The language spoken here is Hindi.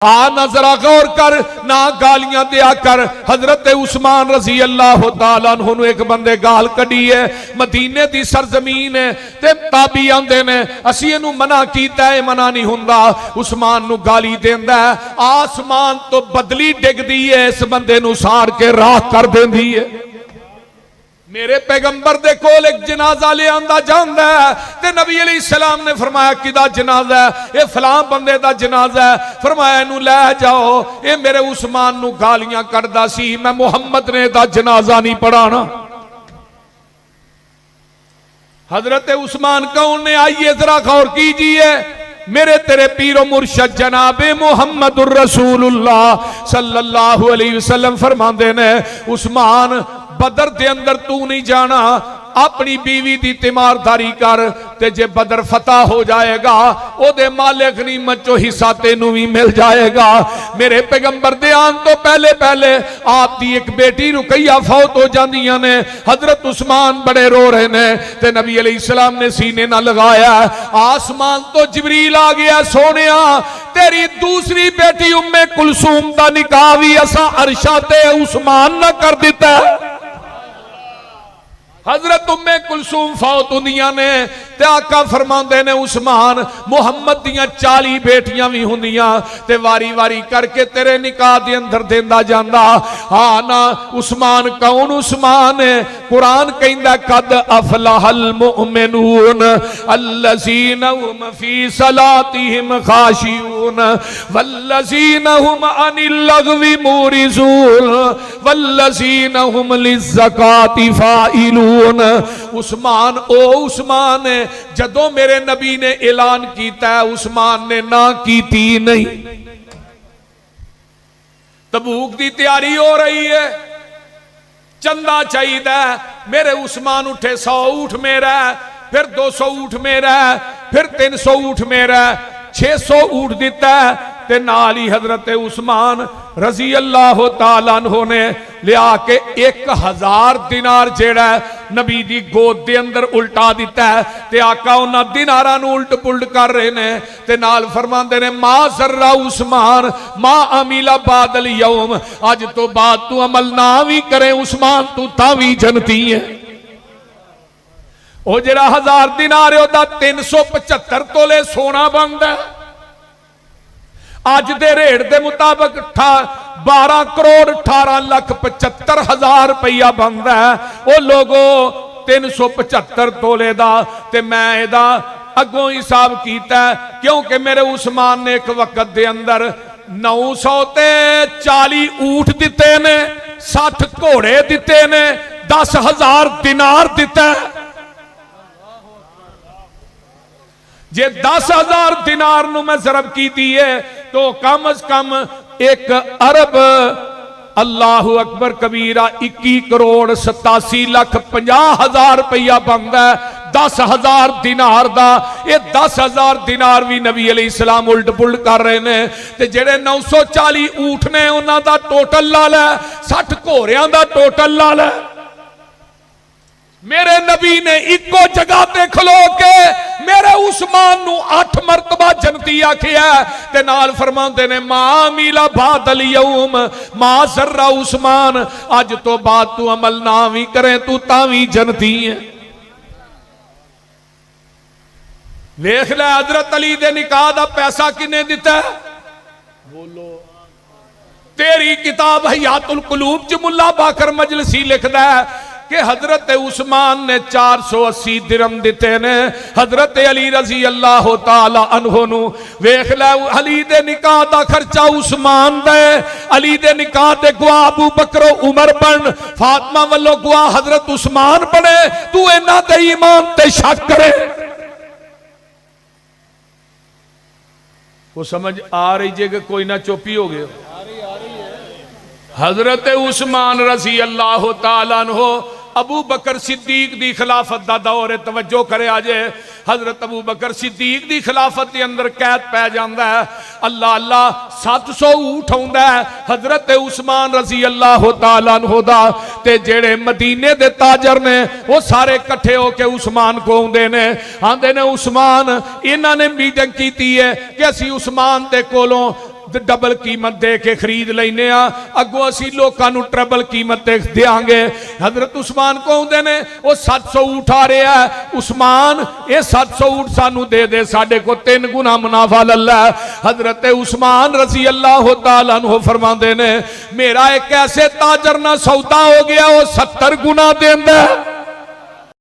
ना जरा गौर कर, ना गालियां दिया कर। हजरत उस्मान रजी अल्लाह तआला अन्हु नूं एक बंदे गाल कढ़ी है, मदीने दी सरजमीन है ते ताबी आंदे ने असीं इहनूं मना कीता है, मना नहीं हुंदा। उस्मान नूं गाली देंदा है, आसमान तो बदली डिगदी है, इस बंदे नूं साड़ के राख कर देंदी है। मेरे पैगंबर दे कोल एक जनाजा ले आंदा जांदा है ते नबी अलैहिस्सलाम ने फरमाया किदा जनाजा है? ये फलां बंदे दा जनाजा है। फरमाया इनू लै जाओ, ये मेरे उस्मान नू गालियां कढ़दा सी, मैं मुहम्मद ने दा जनाजा नहीं पढ़ाना। हजरत उस्मान कौन ने? आइए जरा गौर कीजिए। मेरे तेरे पीरो मुर्शद जनाबे मुहम्मदुर रसूलुल्लाह सल्लल्लाहु अलैहि वसल्लम फरमांदे ने, उस्मान बदर दे अंदर तू नहीं जाना, अपनी बीवी दी तीमारदारी कर, ते जे बदर फतह हो जाएगा ओदे माले गनीमत चो हिस्सा तेनू भी मिल जाएगा। मेरे पैगंबर दे आन तो पहले पहले आप दी एक बेटी रुकैया फौत हो जांदियां ने। हजरत उस्मान बड़े रो रहे ने ते नबी अलैहिस्सलाम ने सीने ना लगाया। आसमान तो जिबरील आ गया, सोनिया तेरी दूसरी बेटी उम्मे कुलसूम दा निकाह भी असा अरशा ते उस्मान ना कर दिता। हजरत उम्मे कुलसूम फौत हुंदियां ने ते आका फरमांदे ने, उस्मान मुहम्मद दियां 40 बेटियां भी हुंदियां ते वारी वारी करके तेरे निकाह दे अंदर देंदा जांदा। हाँ ना उस्मान कौन? उस्मान है। कुरान कहंदा कद अफलहल मुमिनून अल्लज़ीना हुम फी सलातिहिम खाशिऊन वल्लज़ीना हुम अनिल लग़वी मुरिज़ून वल्लज़ीना हुम लिज़्ज़काति फ़ाइलून। उस्मान ओ उस्मान है, जदों मेरे नबी ने ऐलान किया है उस्मान ने ना कीती नहीं। तबूक की तैयारी हो रही है, चंदा चाहिए, मेरे उस्मान उठे 100 ऊंट मेरा, फिर 200 ऊंट मेरा, फिर 300 ऊंट मेरा, 600 ऊंट दिता ते नाल ही हजरत उस्मान रजी अल्लाह तआला अन्हु ने लिया के 1000 दिनार जेड़ा नबी दी गोद दे अंदर उल्टा दिता है ते आका उन्हां दिनारां नूं उल्ट पुल्ट कर रहे ने ते नाल फरमांदे ने मा जर्रा उस्मान मा अमिला बादल यौम, अज तो बाद तू अमल ना भी करे उस्मान तू तावी जनती है। ओ जेड़ा 1000 दिनार है ओदा 375 तोले सोना बनदा। अज दे रेट के मुताबिक 12 करोड़ 18 लाख 75 हजार रुपया बनता है। वो लोगो 375 तोले का ते मैं एदा अगों हिसाब किया, क्योंकि मेरे उस्मान ने एक वक्त दे अंदर 940 ऊंट दिते ने, 60 घोड़े दिते ने, 10,000 दिनार दिता। जे 10,000 दिनार नूं मैं ज़रब की दी है तो कम अज कम 1 अरब अल्लाहु अकबर कबीरा 21 करोड़ 87 लाख 50 हजार रुपया बनता है 10,000 दिनार दा। ये 10,000 दिनार भी नबी अलैहिस्सलाम उल्ट पुल्ट कर रहे ने ते जेड़े 940 ऊंट ने उन्हां दा टोटल ला लै, 60 घोड़ियां दा टोटल ला लै। मेरे नबी ने इको जगह ते खलो के मेरे उस्मान नू 8 मरतबा जनती आखिया ते नाल फरमांदे ने मा मीला बादल यौम मा जर्रा उस्मान, अज तो बाद तू अमल ना भी करे तू तावी जनती है। वेख ले हजरत अली दे निकाह दा पैसा किने दिता है? बोलो। तेरी किताब हयातुल कुलूब च मुल्ला बाकर मजलिसी लिखदा है कि हजरत उस्मान ने 480 दिरहम दिते ने हजरत अली रजी अल्लाह तआला अन्हु नू। वेख लै अली दे निकाह दा खर्चा उस्मान दे, अली दे निकाह दे गवाह अबू बकर उमर बन, फातिमा वालों गवाह हजरत उस्मान बने। तू इन्हां दे ईमान ते शक करे? को समझ आ रही जे कि कोई ना चुप ही हो गए? हजरत उस्मान रजी अल्लाह तआला अन्हु अबू बकर सिद्दीक दी खिलाफत दा दौर है, तवज्जो करे आजे। हजरत अबू बकर सिद्दीक दी खिलाफत के अंदर कैद पै जांदा है। अल्लाह अल्लाह 700 ऊंट आउंदा है हजरत उस्मान रजी अल्लाह तआला अन्हु दा ते जेड़े मदीने दे ताजर ने वो सारे इकट्ठे होके उस्मान को आउंदे ने, आंदे ने उस्मान इन्हां ने मीटिंग कीती है कि असी उस्मान दे कोलों डबल कीमत दे के खरीद लेने अगों असी लोगों को ट्रबल कीमत दे देंगे। हजरत उस्मान को आउंदे ने वो 700 ऊँट आ रहा है, उस्मान ये 700 ऊँट सानू दे दे, साडे को 3 गुना मुनाफा लल्ला। हजरत उस्मान रजी अल्लाह तआला अन्हु फरमाते ने मेरा एक ऐसे ताजर ना सौदा हो गया वो 70 गुना देंदा।